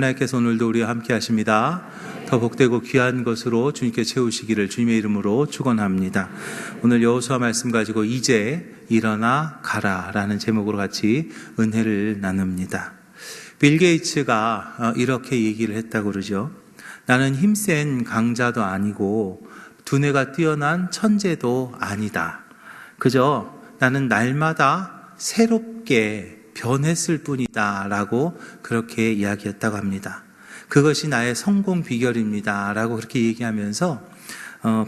하나님께서 오늘도 우리와 함께 하십니다. 더 복되고 귀한 것으로 주님께 채우시기를 주님의 이름으로 축원합니다. 오늘 여호수아 말씀 가지고 이제 일어나 가라 라는 제목으로 같이 은혜를 나눕니다. 빌 게이츠가 이렇게 얘기를 했다고 그러죠. 나는 힘센 강자도 아니고 두뇌가 뛰어난 천재도 아니다. 그저 나는 날마다 새롭게 변했을 뿐이다 라고 그렇게 이야기했다고 합니다. 그것이 나의 성공 비결입니다 라고 그렇게 얘기하면서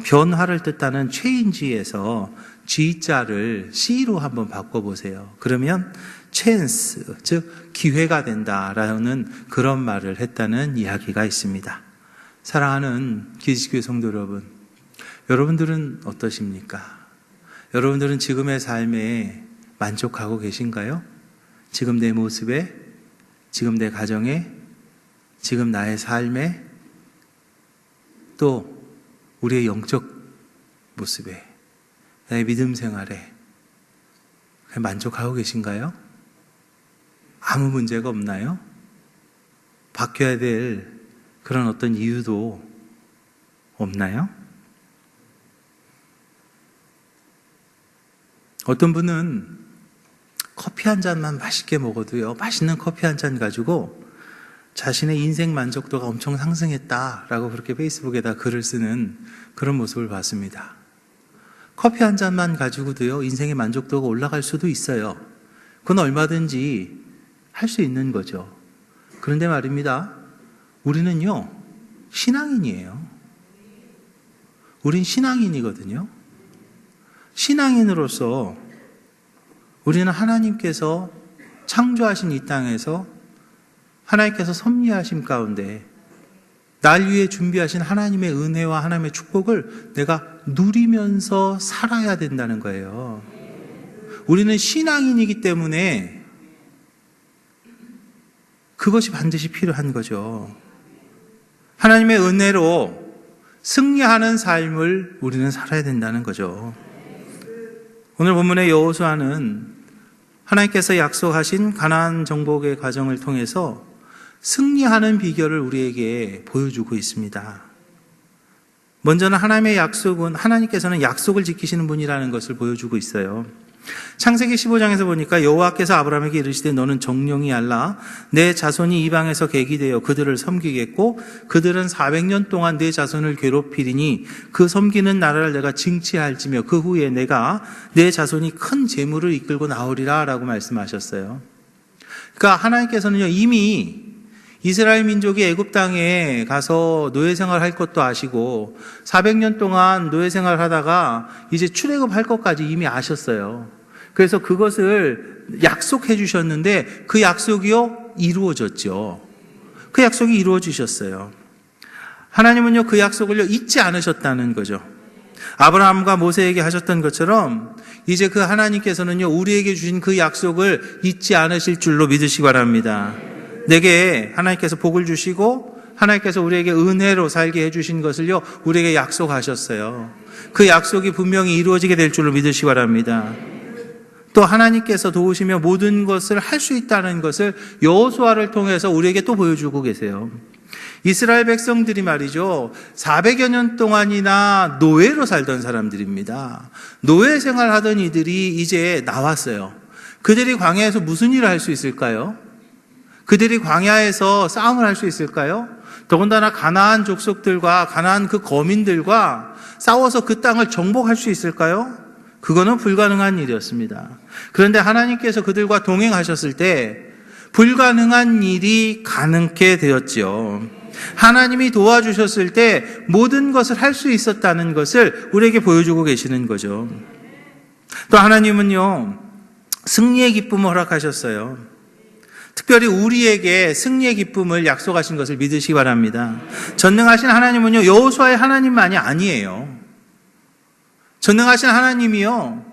변화를 뜻하는 change에서 G자를 C로 한번 바꿔보세요. 그러면 chance, 즉 기회가 된다라는 그런 말을 했다는 이야기가 있습니다. 사랑하는 기지교회 성도 여러분, 여러분들은 어떠십니까? 여러분들은 지금의 삶에 만족하고 계신가요? 지금 내 모습에, 지금 내 가정에, 지금 나의 삶에, 또 우리의 영적 모습에, 나의 믿음 생활에 만족하고 계신가요? 아무 문제가 없나요? 바뀌어야 될 그런 어떤 이유도 없나요? 어떤 분은 커피 한 잔만 맛있게 먹어도요, 맛있는 커피 한 잔 가지고 자신의 인생 만족도가 엄청 상승했다라고 그렇게 페이스북에다 글을 쓰는 그런 모습을 봤습니다. 커피 한 잔만 가지고도요, 인생의 만족도가 올라갈 수도 있어요. 그건 얼마든지 할 수 있는 거죠. 그런데 말입니다, 우리는요, 신앙인이에요. 우린 신앙인이거든요. 신앙인으로서 우리는 하나님께서 창조하신 이 땅에서 하나님께서 섭리하심 가운데 날 위해 준비하신 하나님의 은혜와 하나님의 축복을 내가 누리면서 살아야 된다는 거예요. 우리는 신앙인이기 때문에 그것이 반드시 필요한 거죠. 하나님의 은혜로 승리하는 삶을 우리는 살아야 된다는 거죠. 오늘 본문의 여호수아는 하나님께서 약속하신 가나안 정복의 과정을 통해서 승리하는 비결을 우리에게 보여주고 있습니다. 먼저는 하나님의 약속은, 하나님께서는 약속을 지키시는 분이라는 것을 보여주고 있어요. 창세기 15장에서 보니까 여호와께서 아브라함에게 이르시되 너는 정령이 알라 내 자손이 이방에서 객이 되어 그들을 섬기겠고 그들은 400년 동안 내 자손을 괴롭히리니 그 섬기는 나라를 내가 징치할지며 그 후에 내가 내 자손이 큰 재물을 이끌고 나오리라 라고 말씀하셨어요. 그러니까 하나님께서는요, 이미 이스라엘 민족이 애굽 땅에 가서 노예 생활할 것도 아시고 400년 동안 노예 생활을 하다가 이제 출애굽할 것까지 이미 아셨어요. 그래서 그것을 약속해 주셨는데 그 약속이요, 이루어졌죠. 그 약속이 이루어지셨어요. 하나님은요, 그 약속을요, 잊지 않으셨다는 거죠. 아브라함과 모세에게 하셨던 것처럼 이제 그 하나님께서는요, 우리에게 주신 그 약속을 잊지 않으실 줄로 믿으시기 바랍니다. 내게 하나님께서 복을 주시고 하나님께서 우리에게 은혜로 살게 해주신 것을요, 우리에게 약속하셨어요. 그 약속이 분명히 이루어지게 될 줄로 믿으시기 바랍니다. 또 하나님께서 도우시며 모든 것을 할 수 있다는 것을 여호수아를 통해서 우리에게 또 보여주고 계세요. 이스라엘 백성들이 말이죠, 400여 년 동안이나 노예로 살던 사람들입니다. 노예 생활하던 이들이 이제 나왔어요. 그들이 광야에서 무슨 일을 할 수 있을까요? 그들이 광야에서 싸움을 할 수 있을까요? 더군다나 가나안 족속들과 가나안 그 거민들과 싸워서 그 땅을 정복할 수 있을까요? 그거는 불가능한 일이었습니다. 그런데 하나님께서 그들과 동행하셨을 때 불가능한 일이 가능케 되었지요. 하나님이 도와주셨을 때 모든 것을 할 수 있었다는 것을 우리에게 보여주고 계시는 거죠. 또 하나님은요, 승리의 기쁨을 허락하셨어요. 특별히 우리에게 승리의 기쁨을 약속하신 것을 믿으시기 바랍니다. 전능하신 하나님은요, 여호수아의 하나님만이 아니에요. 전능하신 하나님이요,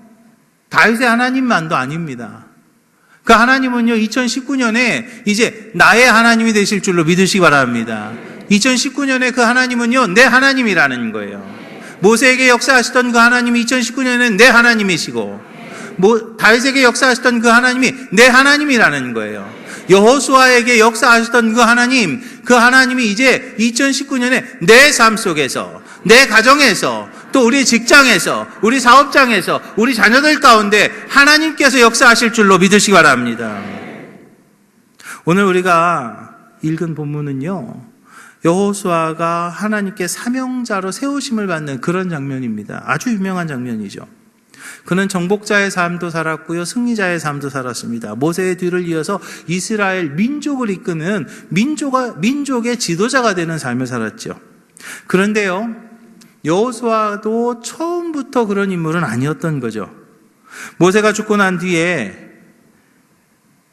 다윗의 하나님만도 아닙니다. 그 하나님은요, 2019년에 이제 나의 하나님이 되실 줄로 믿으시기 바랍니다. 2019년에 그 하나님은요, 내 하나님이라는 거예요. 모세에게 역사하시던 그 하나님이 2019년에는 내 하나님이시고, 다윗에게 역사하시던 그 하나님이 내 하나님이라는 거예요. 여호수아에게 역사하셨던 그 하나님, 그 하나님이 이제 2019년에 내 삶 속에서, 내 가정에서, 또 우리 직장에서, 우리 사업장에서, 우리 자녀들 가운데 하나님께서 역사하실 줄로 믿으시기 바랍니다. 오늘 우리가 읽은 본문은요, 여호수아가 하나님께 사명자로 세우심을 받는 그런 장면입니다. 아주 유명한 장면이죠. 그는 정복자의 삶도 살았고요, 승리자의 삶도 살았습니다. 모세의 뒤를 이어서 이스라엘 민족을 이끄는 민족의 지도자가 되는 삶을 살았죠. 그런데요, 여호수아도 처음부터 그런 인물은 아니었던 거죠. 모세가 죽고 난 뒤에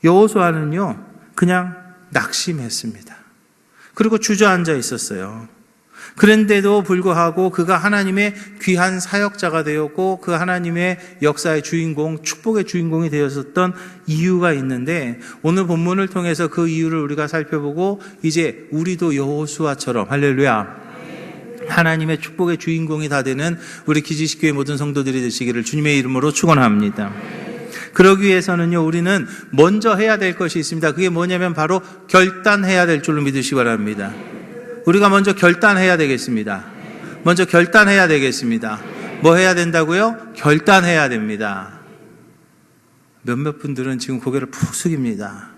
여호수아는요, 그냥 낙심했습니다. 그리고 주저앉아 있었어요. 그런데도 불구하고 그가 하나님의 귀한 사역자가 되었고 그 하나님의 역사의 주인공, 축복의 주인공이 되었었던 이유가 있는데, 오늘 본문을 통해서 그 이유를 우리가 살펴보고 이제 우리도 여호수아처럼, 할렐루야, 하나님의 축복의 주인공이 다 되는 우리 기지식교회 모든 성도들이 되시기를 주님의 이름으로 축원합니다. 그러기 위해서는요, 우리는 먼저 해야 될 것이 있습니다. 그게 뭐냐면 바로 결단해야 될 줄로 믿으시기 바랍니다. 우리가 먼저 결단해야 되겠습니다. 먼저 결단해야 되겠습니다. 뭐 해야 된다고요? 결단해야 됩니다. 몇몇 분들은 지금 고개를 푹 숙입니다.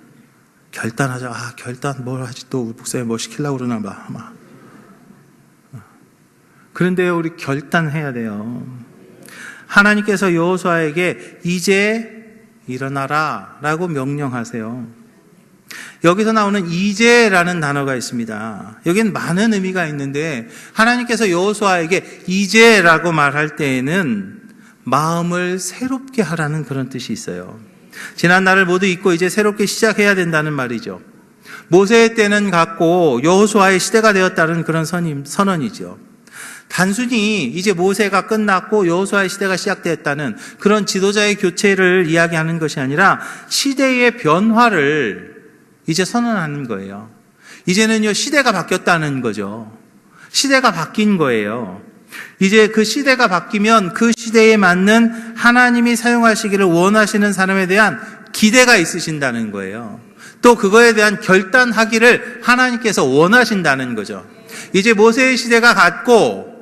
결단하자. 결단 뭘 하지? 또 목사님 뭐 시키려고 그러나 봐. 아마. 그런데요, 우리 결단해야 돼요. 하나님께서 여호수아에게 이제 일어나라 라고 명령하세요. 여기서 나오는 이제라는 단어가 있습니다. 여기는 많은 의미가 있는데, 하나님께서 여호수아에게 이제라고 말할 때에는 마음을 새롭게 하라는 그런 뜻이 있어요. 지난 날을 모두 잊고 이제 새롭게 시작해야 된다는 말이죠. 모세의 때는 갔고 여호수아의 시대가 되었다는 그런 선언이죠. 단순히 이제 모세가 끝났고 여호수아의 시대가 시작되었다는 그런 지도자의 교체를 이야기하는 것이 아니라 시대의 변화를 이제 선언하는 거예요. 이제는요, 시대가 바뀌었다는 거죠. 시대가 바뀐 거예요. 이제 그 시대가 바뀌면 그 시대에 맞는 하나님이 사용하시기를 원하시는 사람에 대한 기대가 있으신다는 거예요. 또 그거에 대한 결단하기를 하나님께서 원하신다는 거죠. 이제 모세의 시대가 갔고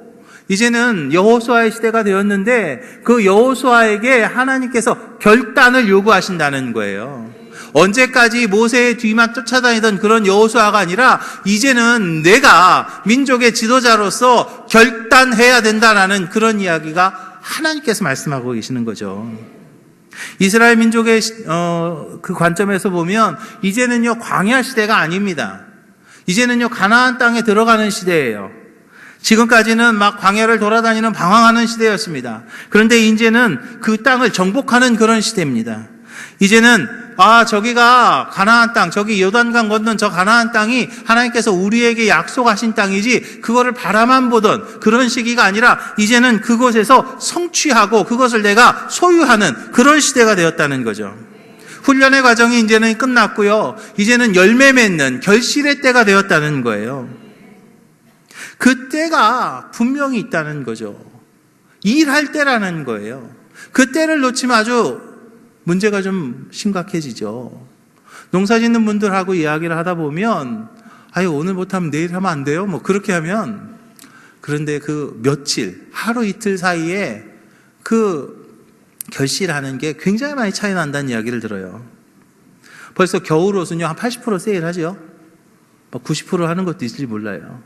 이제는 여호수아의 시대가 되었는데, 그 여호수아에게 하나님께서 결단을 요구하신다는 거예요. 언제까지 모세의 뒤만 쫓아다니던 그런 여호수아가 아니라 이제는 내가 민족의 지도자로서 결단해야 된다라는 그런 이야기가 하나님께서 말씀하고 계시는 거죠. 이스라엘 민족의 그 관점에서 보면 이제는요, 광야 시대가 아닙니다. 이제는요, 가나안 땅에 들어가는 시대예요. 지금까지는 막 광야를 돌아다니는 방황하는 시대였습니다. 그런데 이제는 그 땅을 정복하는 그런 시대입니다. 이제는 저기가 가나안 땅, 저기 요단강 건넌 저 가나안 땅이 하나님께서 우리에게 약속하신 땅이지 그거를 바라만 보던 그런 시기가 아니라 이제는 그곳에서 성취하고 그것을 내가 소유하는 그런 시대가 되었다는 거죠. 훈련의 과정이 이제는 끝났고요. 이제는 열매 맺는 결실의 때가 되었다는 거예요. 그 때가 분명히 있다는 거죠. 일할 때라는 거예요. 그 때를 놓치면 아주 문제가 좀 심각해지죠. 농사 짓는 분들하고 이야기를 하다 보면 오늘 못하면 내일 하면 안 돼요? 뭐 그렇게 하면, 그런데 그 며칠, 하루 이틀 사이에 그 결실하는 게 굉장히 많이 차이 난다는 이야기를 들어요. 벌써 겨울 옷은요 한 80% 세일하죠. 90% 하는 것도 있을지 몰라요.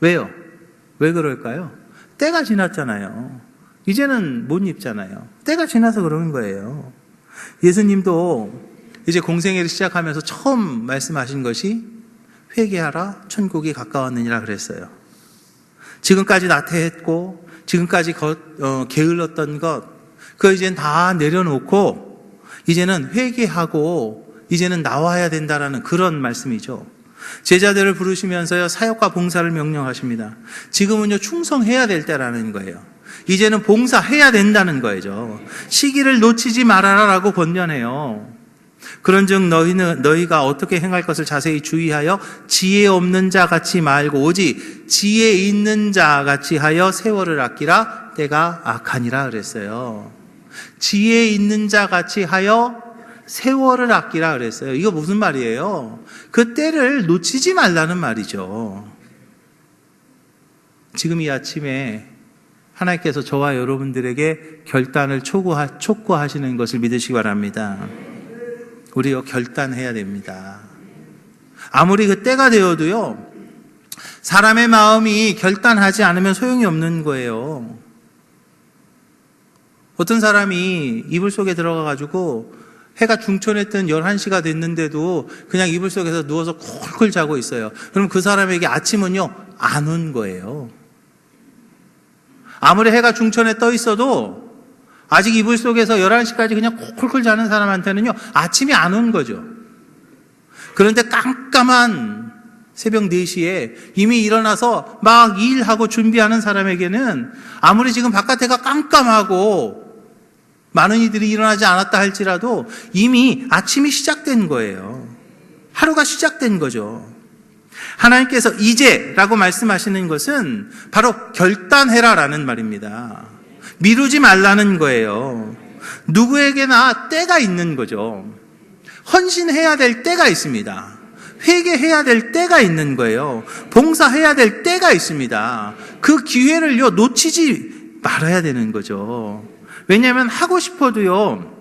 왜요? 왜 그럴까요? 때가 지났잖아요. 이제는 못 입잖아요. 때가 지나서 그러는 거예요. 예수님도 이제 공생애를 시작하면서 처음 말씀하신 것이 회개하라, 천국이 가까웠느니라 그랬어요. 지금까지 나태했고 지금까지 게을렀던 것, 그거 이제는 다 내려놓고 이제는 회개하고 이제는 나와야 된다라는 그런 말씀이죠. 제자들을 부르시면서요, 사역과 봉사를 명령하십니다. 지금은요, 충성해야 될 때라는 거예요. 이제는 봉사해야 된다는 거죠. 시기를 놓치지 말아라라고 권면해요. 그런즉 너희가 어떻게 행할 것을 자세히 주의하여 지혜 없는 자 같이 말고 오직 지혜 있는 자 같이 하여 세월을 아끼라, 때가 악하니라 그랬어요. 지혜 있는 자 같이 하여 세월을 아끼라 그랬어요. 이거 무슨 말이에요? 그 때를 놓치지 말라는 말이죠. 지금 이 아침에 하나님께서 저와 여러분들에게 결단을 촉구하시는 것을 믿으시기 바랍니다. 우리가 결단해야 됩니다. 아무리 그 때가 되어도요, 사람의 마음이 결단하지 않으면 소용이 없는 거예요. 어떤 사람이 이불 속에 들어가가지고 해가 중천했던 11시가 됐는데도 그냥 이불 속에서 누워서 콜콜 자고 있어요. 그럼 그 사람에게 아침은요, 안 온 거예요. 아무리 해가 중천에 떠 있어도 아직 이불 속에서 11시까지 그냥 콜콜 자는 사람한테는요, 아침이 안 온 거죠. 그런데 깜깜한 새벽 4시에 이미 일어나서 막 일하고 준비하는 사람에게는 아무리 지금 바깥 해가 깜깜하고 많은 이들이 일어나지 않았다 할지라도 이미 아침이 시작된 거예요. 하루가 시작된 거죠. 하나님께서 이제라고 말씀하시는 것은 바로 결단해라라는 말입니다. 미루지 말라는 거예요. 누구에게나 때가 있는 거죠. 헌신해야 될 때가 있습니다. 회개해야 될 때가 있는 거예요. 봉사해야 될 때가 있습니다. 그 기회를요, 놓치지 말아야 되는 거죠. 왜냐하면 하고 싶어도요,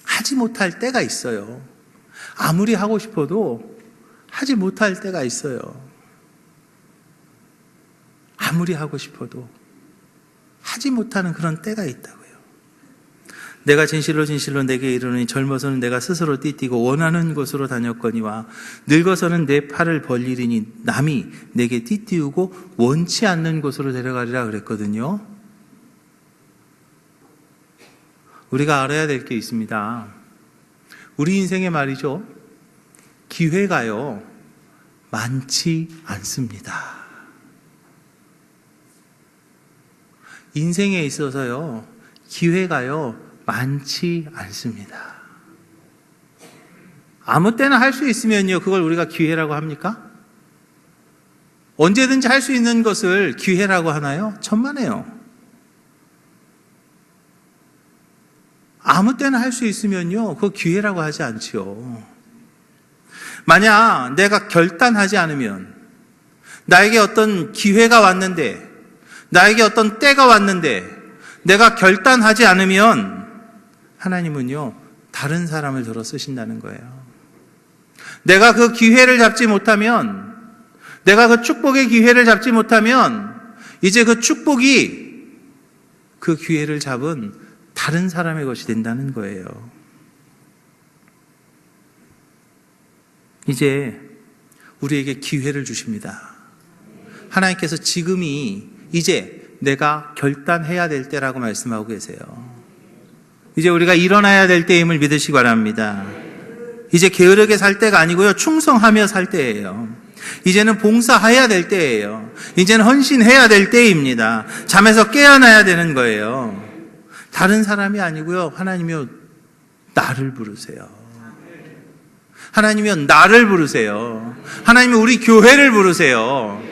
하지 못할 때가 있어요. 아무리 하고 싶어도 하지 못할 때가 있어요. 아무리 하고 싶어도 하지 못하는 그런 때가 있다고요. 내가 진실로 내게 이르노니 젊어서는 내가 스스로 띠띠고 원하는 곳으로 다녔거니와 늙어서는 내 팔을 벌리리니 남이 내게 띠띠우고 원치 않는 곳으로 데려가리라 그랬거든요. 우리가 알아야 될 게 있습니다. 우리 인생에 말이죠, 기회가요, 많지 않습니다. 인생에 있어서요, 기회가요, 많지 않습니다. 아무 때나 할 수 있으면요, 그걸 우리가 기회라고 합니까? 언제든지 할 수 있는 것을 기회라고 하나요? 천만에요. 아무 때나 할 수 있으면요, 그거 기회라고 하지 않지요. 만약 내가 결단하지 않으면, 나에게 어떤 기회가 왔는데, 나에게 어떤 때가 왔는데, 내가 결단하지 않으면, 하나님은요, 다른 사람을 들어 쓰신다는 거예요. 내가 그 기회를 잡지 못하면, 내가 그 축복의 기회를 잡지 못하면, 이제 그 축복이 그 기회를 잡은 다른 사람의 것이 된다는 거예요. 이제 우리에게 기회를 주십니다. 하나님께서 지금이 이제 내가 결단해야 될 때라고 말씀하고 계세요. 이제 우리가 일어나야 될 때임을 믿으시기 바랍니다. 이제 게으르게 살 때가 아니고요, 충성하며 살 때예요. 이제는 봉사해야 될 때예요. 이제는 헌신해야 될 때입니다. 잠에서 깨어나야 되는 거예요. 다른 사람이 아니고요, 하나님이요, 나를 부르세요. 하나님이요, 나를 부르세요. 하나님이 우리 교회를 부르세요.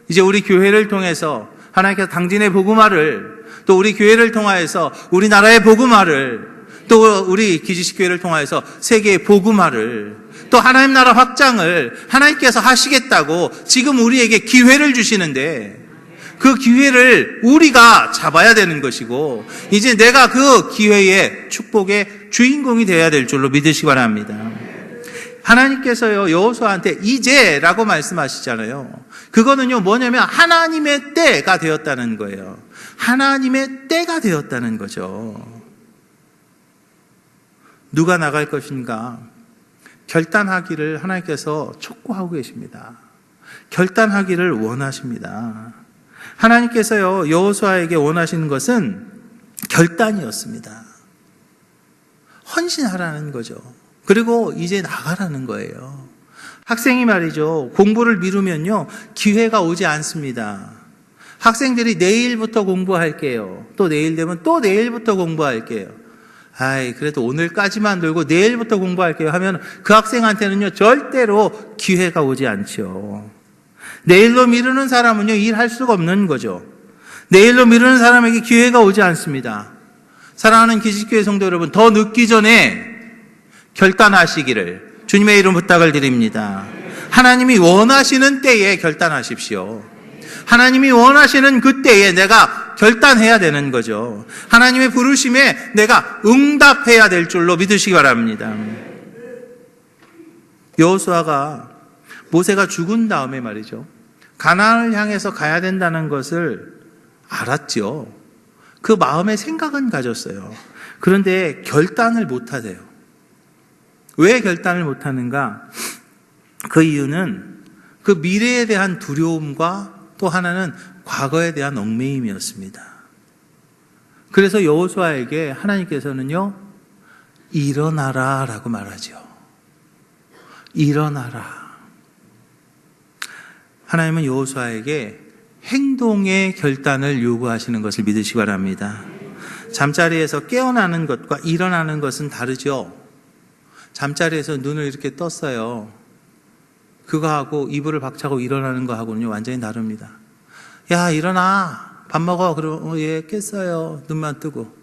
이제 우리 교회를 통해서 하나님께서 당진의 복음화를, 또 우리 교회를 통하여서 우리나라의 복음화를, 또 우리 기지식 교회를 통하여서 세계의 복음화를, 또 하나님 나라 확장을 하나님께서 하시겠다고 지금 우리에게 기회를 주시는데, 그 기회를 우리가 잡아야 되는 것이고, 이제 내가 그 기회의 축복의 주인공이 되어야 될 줄로 믿으시기 바랍니다. 하나님께서요, 여호수아한테 이제라고 말씀하시잖아요. 그거는요, 뭐냐면 하나님의 때가 되었다는 거예요. 하나님의 때가 되었다는 거죠. 누가 나갈 것인가? 결단하기를 하나님께서 촉구하고 계십니다. 결단하기를 원하십니다. 하나님께서요, 여호수아에게 원하시는 것은 결단이었습니다. 헌신하라는 거죠. 그리고 이제 나가라는 거예요. 학생이 말이죠, 공부를 미루면요, 기회가 오지 않습니다. 학생들이 내일부터 공부할게요. 또 내일 되면 또 내일부터 공부할게요. 그래도 오늘까지만 놀고 내일부터 공부할게요 하면 그 학생한테는요, 절대로 기회가 오지 않죠. 내일로 미루는 사람은요, 일할 수가 없는 거죠. 내일로 미루는 사람에게 기회가 오지 않습니다. 사랑하는 기지교회 성도 여러분, 더 늦기 전에 결단하시기를 주님의 이름 부탁을 드립니다. 하나님이 원하시는 때에 결단하십시오. 하나님이 원하시는 그때에 내가 결단해야 되는 거죠. 하나님의 부르심에 내가 응답해야 될 줄로 믿으시기 바랍니다. 여호수아가 모세가 죽은 다음에 말이죠, 가나안을 향해서 가야 된다는 것을 알았죠. 그 마음의 생각은 가졌어요. 그런데 결단을 못하세요. 왜 결단을 못하는가? 그 이유는 그 미래에 대한 두려움과 또 하나는 과거에 대한 얽매임이었습니다. 그래서 여호수아에게 하나님께서는요, 일어나라 라고 말하죠. 일어나라. 하나님은 여호수아에게 행동의 결단을 요구하시는 것을 믿으시기 바랍니다. 잠자리에서 깨어나는 것과 일어나는 것은 다르죠. 잠자리에서 눈을 이렇게 떴어요. 그거하고 이불을 박차고 일어나는 거하고는요, 완전히 다릅니다. 야, 일어나. 밥 먹어. 그러면 예, 깼어요. 눈만 뜨고.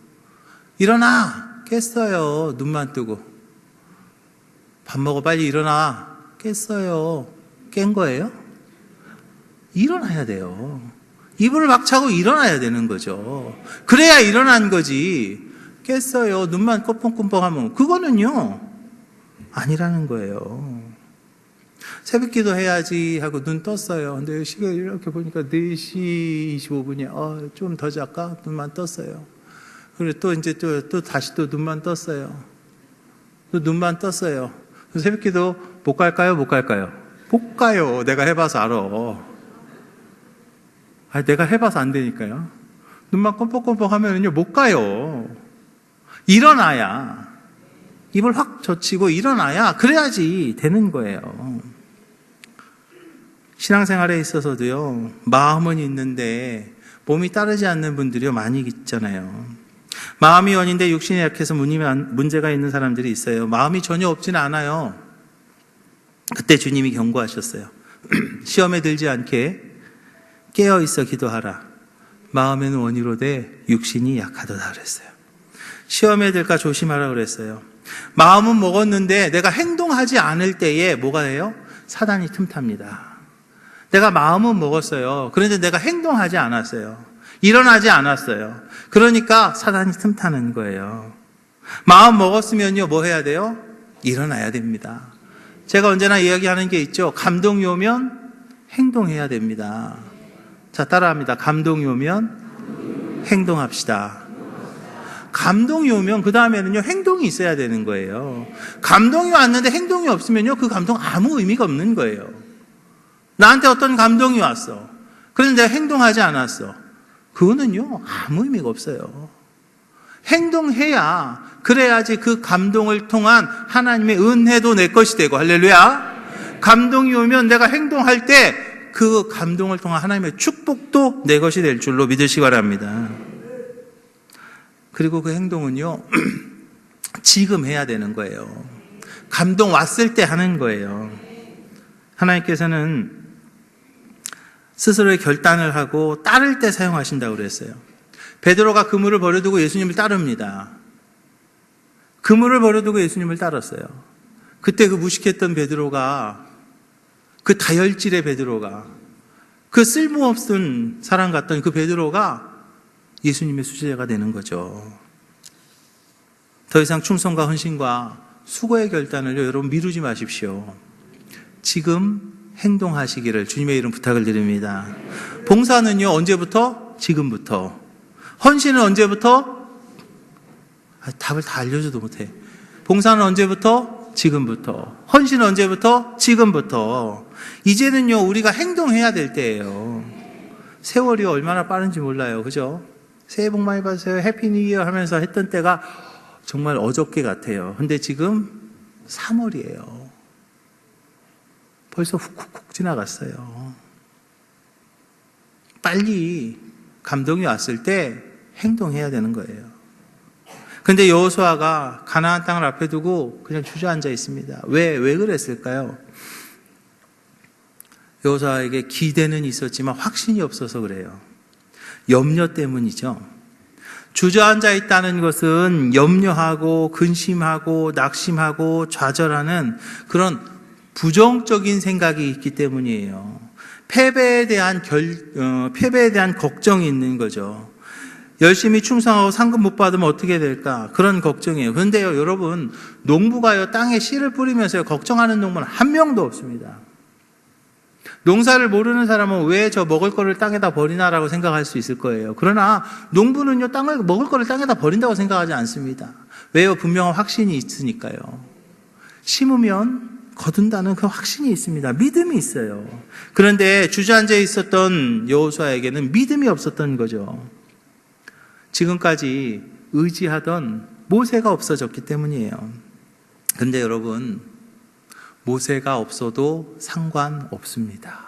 일어나. 깼어요. 눈만 뜨고. 밥 먹어. 빨리 일어나. 깼어요. 깬 거예요? 일어나야 돼요. 이불을 박차고 일어나야 되는 거죠. 그래야 일어난 거지. 깼어요. 눈만 껌뻑껌뻑 하면 그거는요, 아니라는 거예요. 새벽 기도 해야지 하고 눈 떴어요. 근데 시간을 이렇게 보니까 4시 25분이야. 좀 더 잘까? 눈만 떴어요. 그리고 또 이제 또 다시 또 눈만 떴어요. 또 눈만 떴어요. 새벽 기도 못 갈까요? 못 갈까요? 못 가요. 내가 해봐서 알아. 내가 해봐서 안 되니까요. 눈만 껌뻑껌뻑 하면은요, 못 가요. 일어나야. 입을 확 젖히고 일어나야, 그래야지 되는 거예요. 신앙생활에 있어서도요, 마음은 있는데 몸이 따르지 않는 분들이 많이 있잖아요. 마음이 원인데 육신이 약해서 문제가 있는 사람들이 있어요. 마음이 전혀 없지는 않아요. 그때 주님이 경고하셨어요. 시험에 들지 않게 깨어있어 기도하라. 마음에는 원이로되 육신이 약하도다 그랬어요. 시험에 들까 조심하라 그랬어요. 마음은 먹었는데 내가 행동하지 않을 때에 뭐가 해요? 사단이 틈탑니다. 내가 마음은 먹었어요. 그런데 내가 행동하지 않았어요. 일어나지 않았어요. 그러니까 사단이 틈타는 거예요. 마음 먹었으면요, 뭐 해야 돼요? 일어나야 됩니다. 제가 언제나 이야기하는 게 있죠. 감동이 오면 행동해야 됩니다. 자, 따라합니다. 감동이 오면 행동합시다. 감동이 오면 그 다음에는요, 행동이 있어야 되는 거예요. 감동이 왔는데 행동이 없으면요, 그 감동 아무 의미가 없는 거예요. 나한테 어떤 감동이 왔어. 그런데 내가 행동하지 않았어. 그거는요, 아무 의미가 없어요. 행동해야, 그래야지 그 감동을 통한 하나님의 은혜도 내 것이 되고, 할렐루야. 감동이 오면 내가 행동할 때 그 감동을 통한 하나님의 축복도 내 것이 될 줄로 믿으시기 바랍니다. 그리고 그 행동은요, 지금 해야 되는 거예요. 감동 왔을 때 하는 거예요. 하나님께서는 스스로의 결단을 하고 따를 때 사용하신다고 그랬어요. 베드로가 그물을 버려두고 예수님을 따릅니다. 그물을 버려두고 예수님을 따랐어요. 그때 그 무식했던 베드로가, 그 다혈질의 베드로가, 그 쓸모없는 사람 같던 그 베드로가 예수님의 수제자가 되는 거죠. 더 이상 충성과 헌신과 수고의 결단을요, 여러분 미루지 마십시오. 지금 행동하시기를 주님의 이름 부탁을 드립니다. 봉사는요, 언제부터? 지금부터. 헌신은 언제부터? 답을 다 알려줘도 못해. 봉사는 언제부터? 지금부터. 헌신은 언제부터? 지금부터. 이제는요, 우리가 행동해야 될 때예요. 세월이 얼마나 빠른지 몰라요. 그죠? 새해 복 많이 받으세요. 해피 뉴 이어 하면서 했던 때가 정말 어저께 같아요. 근데 지금 3월이에요. 벌써 훅훅훅 지나갔어요. 빨리 감동이 왔을 때 행동해야 되는 거예요. 근데 여호수아가 가나안 땅을 앞에 두고 그냥 주저앉아 있습니다. 왜 그랬을까요? 여호수아에게 기대는 있었지만 확신이 없어서 그래요. 염려 때문이죠. 주저앉아 있다는 것은 염려하고 근심하고 낙심하고 좌절하는 그런 부정적인 생각이 있기 때문이에요. 패배에 대한 걱정이 있는 거죠. 열심히 충성하고 상급 못 받으면 어떻게 될까? 그런 걱정이에요. 그런데요, 여러분, 농부가요, 땅에 씨를 뿌리면서요, 걱정하는 농부는 한 명도 없습니다. 농사를 모르는 사람은 왜 저 먹을 거를 땅에다 버리나라고 생각할 수 있을 거예요. 그러나 농부는요, 먹을 거를 땅에다 버린다고 생각하지 않습니다. 왜요? 분명한 확신이 있으니까요. 심으면 거둔다는 그 확신이 있습니다. 믿음이 있어요. 그런데 주저앉아 있었던 여호수아에게는 믿음이 없었던 거죠. 지금까지 의지하던 모세가 없어졌기 때문이에요. 그런데 여러분, 모세가 없어도 상관없습니다.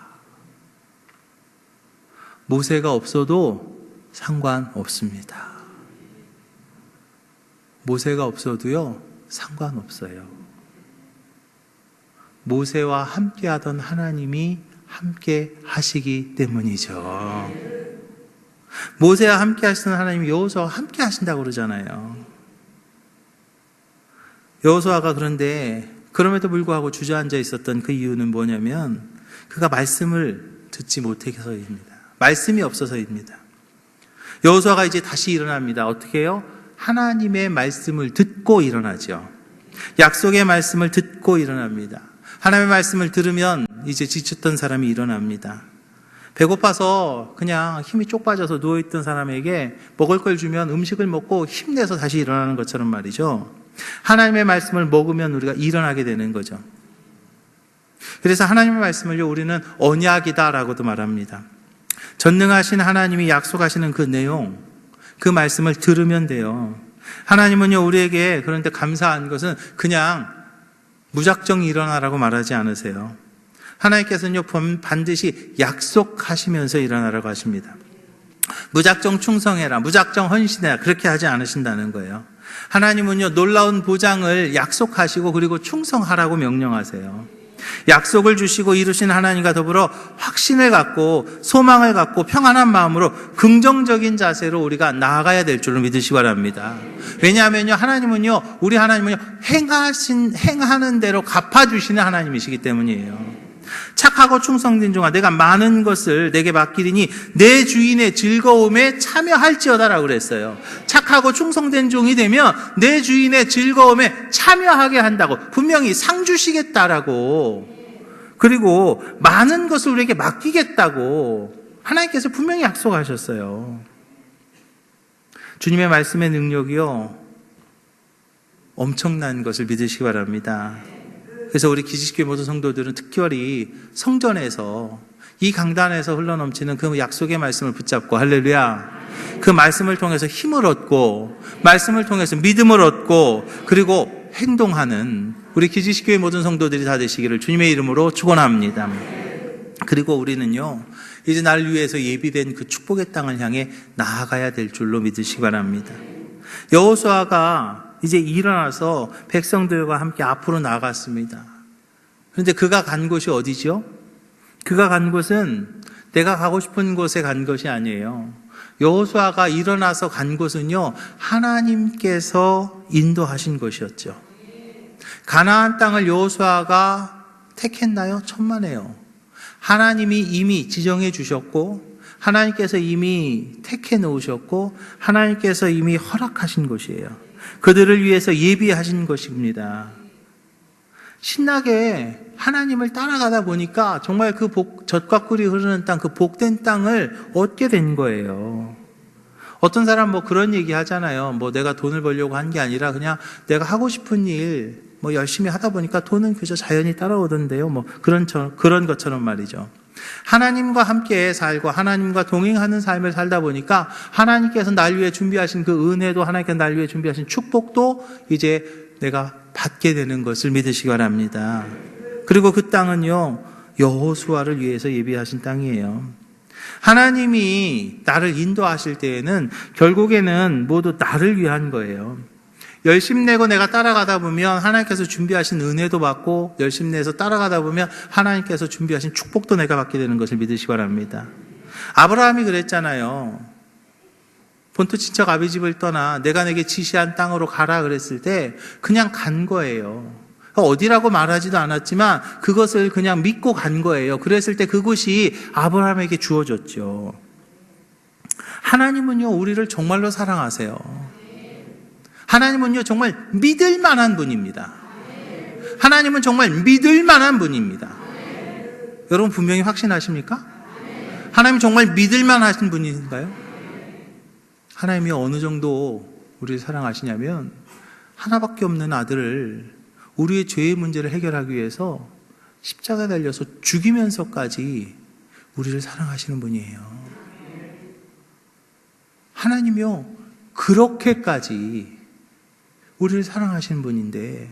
모세가 없어도 상관없습니다. 모세가 없어도요, 상관없어요. 모세와 함께 하던 하나님이 함께 하시기 때문이죠. 모세와 함께 하시던 하나님이 여호수아와 함께 하신다고 그러잖아요. 여호수아가 그런데 그럼에도 불구하고 주저앉아 있었던 그 이유는 뭐냐면 그가 말씀을 듣지 못해서입니다. 말씀이 없어서입니다. 여호수아가 이제 다시 일어납니다. 어떻게 해요? 하나님의 말씀을 듣고 일어나죠. 약속의 말씀을 듣고 일어납니다. 하나님의 말씀을 들으면 이제 지쳤던 사람이 일어납니다. 배고파서 그냥 힘이 쪽 빠져서 누워있던 사람에게 먹을 걸 주면 음식을 먹고 힘내서 다시 일어나는 것처럼 말이죠. 하나님의 말씀을 먹으면 우리가 일어나게 되는 거죠. 그래서 하나님의 말씀을요, 우리는 언약이다라고도 말합니다. 전능하신 하나님이 약속하시는 그 내용, 그 말씀을 들으면 돼요. 하나님은요, 우리에게 그런데 감사한 것은 그냥 무작정 일어나라고 말하지 않으세요. 하나님께서는요, 반드시 약속하시면서 일어나라고 하십니다. 무작정 충성해라, 무작정 헌신해라, 그렇게 하지 않으신다는 거예요. 하나님은요, 놀라운 보장을 약속하시고 그리고 충성하라고 명령하세요. 약속을 주시고 이루신 하나님과 더불어 확신을 갖고 소망을 갖고 평안한 마음으로 긍정적인 자세로 우리가 나아가야 될 줄로 믿으시기 바랍니다. 왜냐하면요, 우리 하나님은요, 행하는 대로 갚아주시는 하나님이시기 때문이에요. 착하고 충성된 종아, 내가 많은 것을 내게 맡기리니 내 주인의 즐거움에 참여할지어다라고 그랬어요. 착하고 충성된 종이 되면 내 주인의 즐거움에 참여하게 한다고, 분명히 상 주시겠다라고, 그리고 많은 것을 우리에게 맡기겠다고 하나님께서 분명히 약속하셨어요. 주님의 말씀의 능력이요, 엄청난 것을 믿으시기 바랍니다. 그래서 우리 기지식교회 모든 성도들은 특별히 성전에서, 이 강단에서 흘러넘치는 그 약속의 말씀을 붙잡고, 할렐루야, 그 말씀을 통해서 힘을 얻고, 말씀을 통해서 믿음을 얻고, 그리고 행동하는 우리 기지식교회 모든 성도들이 다 되시기를 주님의 이름으로 축원합니다. 그리고 우리는요, 이제 날 위해서 예비된 그 축복의 땅을 향해 나아가야 될 줄로 믿으시기 바랍니다. 여호수아가 이제 일어나서 백성들과 함께 앞으로 나갔습니다. 그런데 그가 간 곳이 어디죠? 그가 간 곳은 내가 가고 싶은 곳에 간 것이 아니에요. 여호수아가 일어나서 간 곳은요, 하나님께서 인도하신 곳이었죠. 가나안 땅을 여호수아가 택했나요? 천만에요. 하나님이 이미 지정해 주셨고, 하나님께서 이미 택해 놓으셨고, 하나님께서 이미 허락하신 곳이에요. 그들을 위해서 예비하신 것입니다. 신나게 하나님을 따라가다 보니까 정말 그 젖과 꿀이 흐르는 땅, 그 복된 땅을 얻게 된 거예요. 어떤 사람 그런 얘기 하잖아요. 내가 돈을 벌려고 한 게 아니라 그냥 내가 하고 싶은 일 열심히 하다 보니까 돈은 그저 자연히 따라오던데요. 그런 것처럼 말이죠. 하나님과 함께 살고 하나님과 동행하는 삶을 살다 보니까 하나님께서 날 위해 준비하신 그 은혜도, 하나님께서 날 위해 준비하신 축복도 이제 내가 받게 되는 것을 믿으시기 바랍니다. 그리고 그 땅은요, 여호수아를 위해서 예비하신 땅이에요. 하나님이 나를 인도하실 때에는 결국에는 모두 나를 위한 거예요. 열심내고 내가 따라가다 보면 하나님께서 준비하신 은혜도 받고, 열심내서 따라가다 보면 하나님께서 준비하신 축복도 내가 받게 되는 것을 믿으시기 바랍니다. 아브라함이 그랬잖아요. 본토 친척 아비 집을 떠나 내가 내게 지시한 땅으로 가라 그랬을 때 그냥 간 거예요. 어디라고 말하지도 않았지만 그것을 그냥 믿고 간 거예요. 그랬을 때 그곳이 아브라함에게 주어졌죠. 하나님은요, 우리를 정말로 사랑하세요. 하나님은요, 정말 믿을 만한 분입니다. 하나님은 정말 믿을 만한 분입니다. 여러분 분명히 확신하십니까? 하나님 정말 믿을 만하신 분인가요? 하나님이 어느 정도 우리를 사랑하시냐면 하나밖에 없는 아들을 우리의 죄의 문제를 해결하기 위해서 십자가에 달려서 죽이면서까지 우리를 사랑하시는 분이에요. 하나님이요, 그렇게까지 우리를 사랑하시는 분인데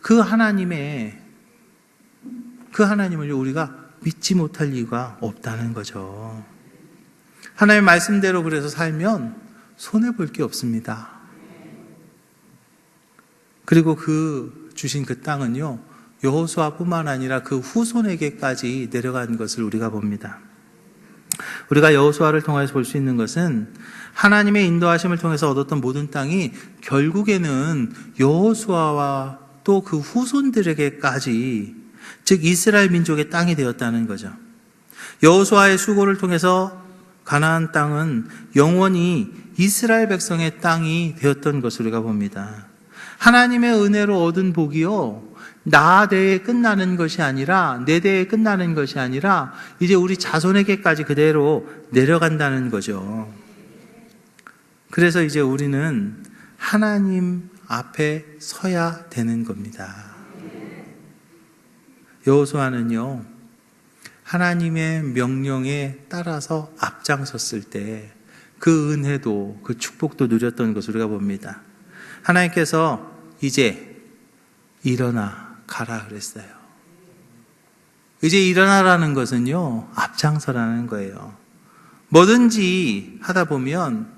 그 하나님을 우리가 믿지 못할 이유가 없다는 거죠. 하나님의 말씀대로 그래서 살면 손해볼 게 없습니다. 그리고 주신 그 땅은요, 여호수아뿐만 아니라 그 후손에게까지 내려간 것을 우리가 봅니다. 우리가 여호수아를 통해서 볼 수 있는 것은 하나님의 인도하심을 통해서 얻었던 모든 땅이 결국에는 여호수아와 또 그 후손들에게까지, 즉 이스라엘 민족의 땅이 되었다는 거죠. 여호수아의 수고를 통해서 가나안 땅은 영원히 이스라엘 백성의 땅이 되었던 것을 우리가 봅니다. 하나님의 은혜로 얻은 복이요, 나 대에 끝나는 것이 아니라, 내 대에 끝나는 것이 아니라 이제 우리 자손에게까지 그대로 내려간다는 거죠. 그래서 이제 우리는 하나님 앞에 서야 되는 겁니다. 여호수아는요, 하나님의 명령에 따라서 앞장섰을 때 그 은혜도 그 축복도 누렸던 것을 우리가 봅니다. 하나님께서 이제 일어나 가라 그랬어요. 이제 일어나라는 것은요, 앞장서라는 거예요. 뭐든지 하다 보면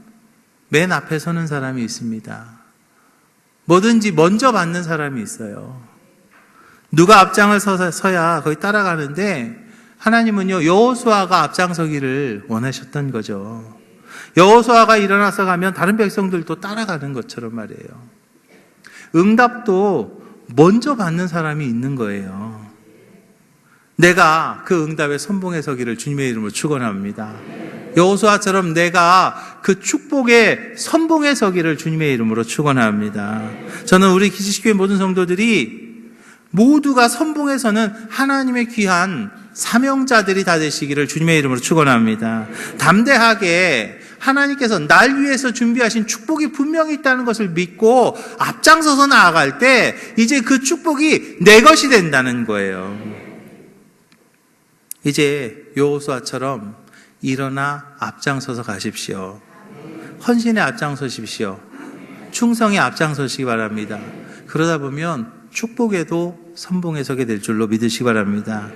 맨 앞에 서는 사람이 있습니다. 뭐든지 먼저 받는 사람이 있어요. 누가 앞장을 서야 거기 따라가는데, 하나님은요, 여호수아가 앞장서기를 원하셨던 거죠. 여호수아가 일어나서 가면 다른 백성들도 따라가는 것처럼 말이에요. 응답도 먼저 받는 사람이 있는 거예요. 내가 그 응답에 선봉에 서기를 주님의 이름으로 축원합니다. 여호수아처럼 내가 그 축복의 선봉에 서기를 주님의 이름으로 축원합니다. 저는 우리 기지식교회 모든 성도들이 모두가 선봉에 서는 하나님의 귀한 사명자들이 다 되시기를 주님의 이름으로 축원합니다. 담대하게 하나님께서 날 위해서 준비하신 축복이 분명히 있다는 것을 믿고 앞장서서 나아갈 때 이제 그 축복이 내 것이 된다는 거예요. 이제 여호수아처럼 일어나 앞장서서 가십시오. 헌신에 앞장서십시오. 충성에 앞장서시기 바랍니다. 그러다 보면 축복에도 선봉에 서게 될 줄로 믿으시기 바랍니다.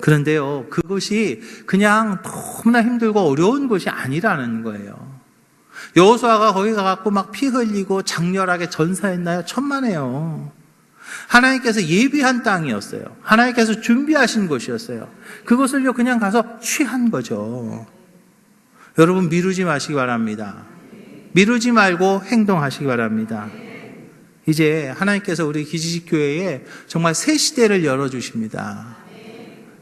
그런데요, 그것이 그냥 너무나 힘들고 어려운 것이 아니라는 거예요. 여호수아가 거기 가갖고 막 피 흘리고 장렬하게 전사했나요? 천만에요. 하나님께서 예비한 땅이었어요. 하나님께서 준비하신 곳이었어요. 그것을요, 그냥 가서 취한 거죠. 여러분, 미루지 마시기 바랍니다. 미루지 말고 행동하시기 바랍니다. 이제 하나님께서 우리 기지식 교회에 정말 새 시대를 열어주십니다.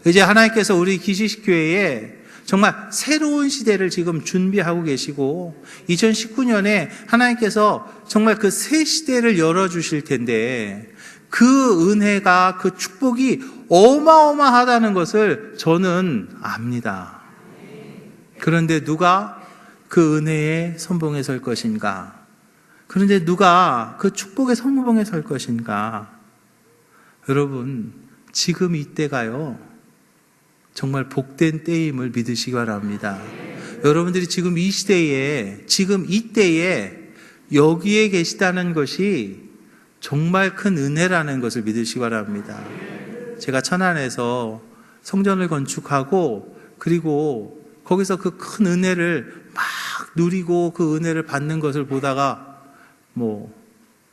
이제 하나님께서 우리 기지식 교회에 정말 새로운 시대를 지금 준비하고 계시고 2019년에 하나님께서 정말 그 새 시대를 열어주실 텐데 그 은혜가, 그 축복이 어마어마하다는 것을 저는 압니다. 그런데 누가 그 은혜의 선봉에 설 것인가? 그런데 누가 그 축복의 선봉에 설 것인가? 여러분, 지금 이때가요, 정말 복된 때임을 믿으시기 바랍니다. 여러분들이 지금 이 시대에, 지금 이때에 여기에 계시다는 것이 정말 큰 은혜라는 것을 믿으시기 바랍니다. 제가 천안에서 성전을 건축하고 그리고 거기서 그 큰 은혜를 막 누리고 그 은혜를 받는 것을 보다가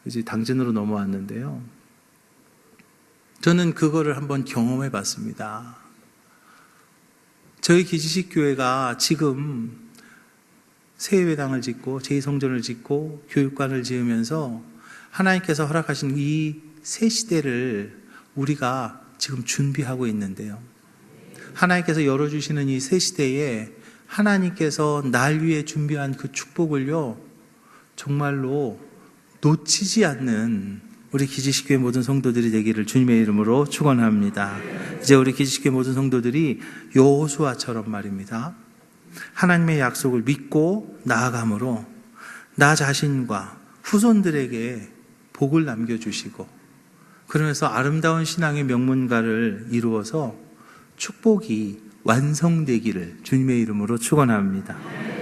이제 당진으로 넘어왔는데요. 저는 그거를 한번 경험해 봤습니다. 저희 기지식 교회가 지금 새 예배당을 짓고 제2성전을 짓고 교육관을 지으면서 하나님께서 허락하신 이 새 시대를 우리가 지금 준비하고 있는데요. 하나님께서 열어주시는 이 새 시대에 하나님께서 날 위해 준비한 그 축복을요, 정말로 놓치지 않는 우리 기지식교회 모든 성도들이 되기를 주님의 이름으로 축원합니다. 이제 우리 기지식교회 모든 성도들이 여호수아처럼 말입니다. 하나님의 약속을 믿고 나아감으로 나 자신과 후손들에게 복을 남겨주시고, 그러면서 아름다운 신앙의 명문가를 이루어서 축복이 완성되기를 주님의 이름으로 축원합니다.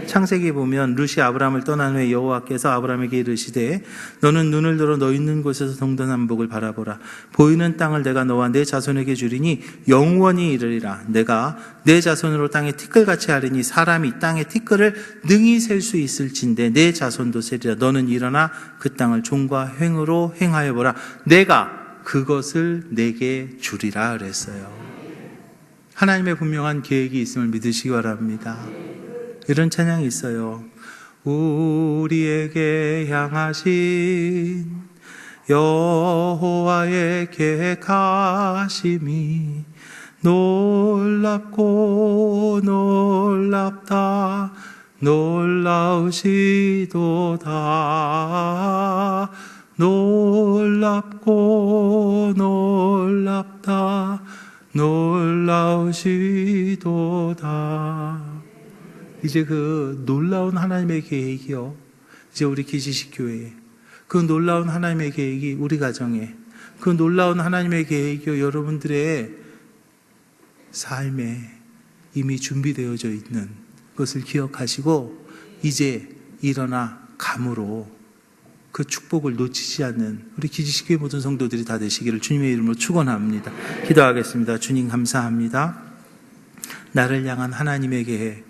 창세기에 보면 룻이 아브라함을 떠난 후에 여호와께서 아브라함에게 이르시되 너는 눈을 들어 너 있는 곳에서 동서남북을 바라보라. 보이는 땅을 내가 너와 내 자손에게 주리니 영원히 이르리라. 내가 내 자손으로 땅에 티끌같이 하리니 사람이 땅에 티끌을 능히 셀 수 있을진데 내 자손도 세리라. 너는 일어나 그 땅을 종과 횡으로 행하여 보라. 내가 그것을 내게 주리라 그랬어요. 하나님의 분명한 계획이 있음을 믿으시기 바랍니다. 이런 찬양이 있어요. 우리에게 향하신 여호와의 계획하심이 놀랍고 놀랍다 놀라우시도다 놀랍고 놀랍다 놀라우시도다. 이제 그 놀라운 하나님의 계획이요, 이제 우리 기지식 교회에, 그 놀라운 하나님의 계획이 우리 가정에, 그 놀라운 하나님의 계획이요 여러분들의 삶에 이미 준비되어져 있는 것을 기억하시고 이제 일어나 감으로 그 축복을 놓치지 않는 우리 기지식교회 모든 성도들이 다 되시기를 주님의 이름으로 축원합니다. 기도하겠습니다. 주님 감사합니다. 나를 향한 하나님의 계획,